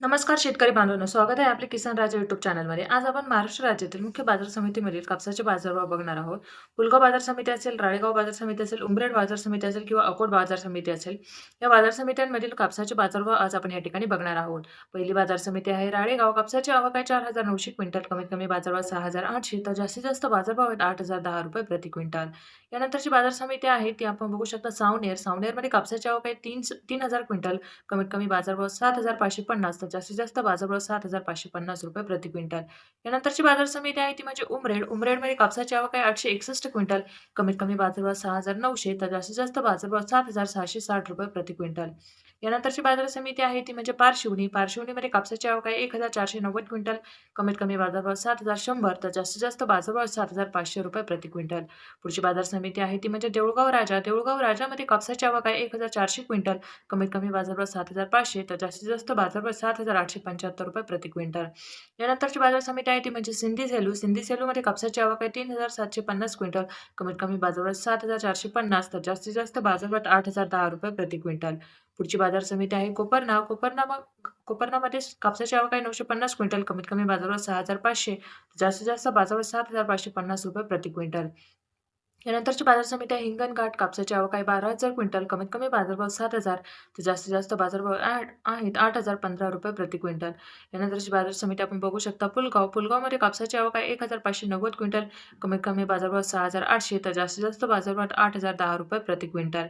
नमस्कार शेतकरी बांधवांनो, स्वागत आहे आपले किसान राजा युट्यूब चॅनलमध्ये. आज आपण महाराष्ट्र राज्यातील मुख्य बाजार समितीमधील कापसाचे बाजारभाव बघणार आहोत. पुलगाव बाजार समिती असेल, राळेगाव बाजार समिती असेल, उमरेड बाजार समिती असेल किंवा अकोट बाजार समिती असेल. या बाजार समित्यांमधील कापसाचे बाजारभाव आज आपण या ठिकाणी बघणार आहोत. पहिली बाजार समिती आहे राळेगाव. कापसाची आवक आहे 4,900 क्विंटल, कमीत कमी बाजारभाव 6,800 तर जास्तीत जास्त बाजारभाव आहेत ₹8,010 प्रति क्विंटल. यानंतरची बाजार समिती आहे ती आपण बघू शकता सावनेर. सावनेरमध्ये कापसाची आवक आहे 3,000 क्विंटल, कमीत कमी बाजारभाव 7,550 तर जास्तीत जास्त बाजारभाव ₹7,550 प्रति क्विंटल. यानंतरची बाजार समिती आहे ती म्हणजे उमरेड. उमरेडमध्ये कापसाची आवक आहे 861 क्विंटल, कमीत कमी बाजारभाव 6,900 तर जास्तीत जास्त बाजारभाव ₹7,660 प्रति क्विंटल. यानंतरची बाजार समिती आहे ती म्हणजे पारशिवनी. पारशिवनीमध्ये कापसाची आवक आहे 1,490 क्विंटल, कमीत कमी बाजारभाव 7,100 तर जास्तीत जास्त बाजारभाव ₹7,500 प्रति क्विंटल. पुढची बाजार समिती आहे ती म्हणजे देऊळगाव राजा. देऊळगाव राजामध्ये कापसाची आवक आहे 1,400 क्विंटल, कमीत कमी बाजारभाव 7,500 तर जास्तीत जास्त बाजारभाव ₹7,875 प्रति क्विंटल. यानंतरची बाजार समिती आहे ती म्हणजे सिंधी सेलू. सिंधी सेलूमध्ये कापसाची आवक आहे 3,750 क्विंटल, कमीत कमी बाजारभाव 7,450 तर जास्तीत जास्त बाजारभाव ₹8,010 प्रति क्विंटल. पुढची बाजार समिती आहे कोपरनाव. कोपरनावमध्ये कापसाची आवक आहे 950 क्विंटल, कमीत कमी बाजारभाव 6,500 जास्तीत जास्त बाजारभाव ₹7,550 प्रति क्विंटल. यानंतरची बाजार समिती आहे हिंगणघाट. कापसाची आवक आहे 12,000 क्विंटल, कमीत कमी बाजारभाव 7,000 तर जास्तीत जास्त बाजारभाव आहेत ₹8,015 प्रति क्विंटल. यानंतरची बाजार समिती आपण बघू शकता पुलगाव. पुलगावमध्ये कापसाची आवक आहे 1,590 क्विंटल, कमीत कमी बाजारभाव 6,800 तर जास्तीत जास्त बाजारभाव ₹8,010 प्रति क्विंटल.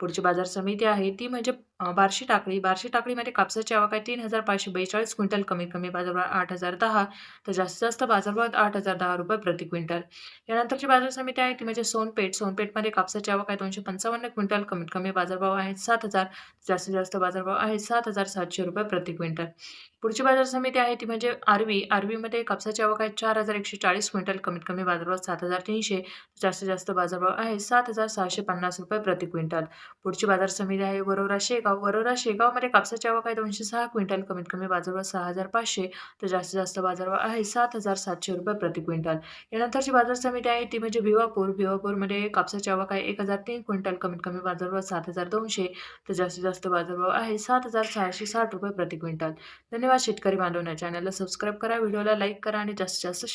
पुढची बाजार समिती आहे ती म्हणजे बार्शी टाकळी. बार्शी टाकळीमध्ये कापसाची आवक आहे 3,542 क्विंटल, कमीत कमी बाजारभाव 8,010 तर जास्तीत जास्त बाजारभाव ₹8,010 प्रति क्विंटल. यानंतरची बाजार समिती आहे ती म्हणजे सोनपेठ. सोनपेठमध्ये कापसाची आवक आहे 255 क्विंटल, कमीत कमी बाजारभाव आहेत 7,000 जास्तीत जास्त बाजारभाव आहे ₹7,700 प्रति क्विंटल. पुढची बाजार समिती आहे ती म्हणजे आर्वी. आर्वीमध्ये कापसाची आवक आहे 4,140 क्विंटल, कमीत कमी बाजारभाव 7,300 जास्तीत जास्त बाजारभाव आहे ₹7,650 प्रति क्विंटल. पुढची बाजार समिती आहे वरोरा शेगाव. वरोरा शेगावमध्ये कापसाची आवक आहे 206 क्विंटल, कमीत कमी बाजारभाव 6,500 तर जास्तीत जास्त बाजारभाव आहे ₹7,700 प्रति क्विंटल. यानंतरची बाजार समिती आहे ती म्हणजे भिवापूर. भिवापूरमध्ये कापसाची आवक आहे 1,003 क्विंटल, कमीत कमी बाजारभाव 7,200 तर जास्तीत जास्त बाजारभाव आहे ₹7,660 प्रति क्विंटल. धन्यवाद शेतकरी बांधवांनो. चॅनलला सबस्क्राईब करा, व्हिडिओला लाईक करा आणि जास्तीत जास्त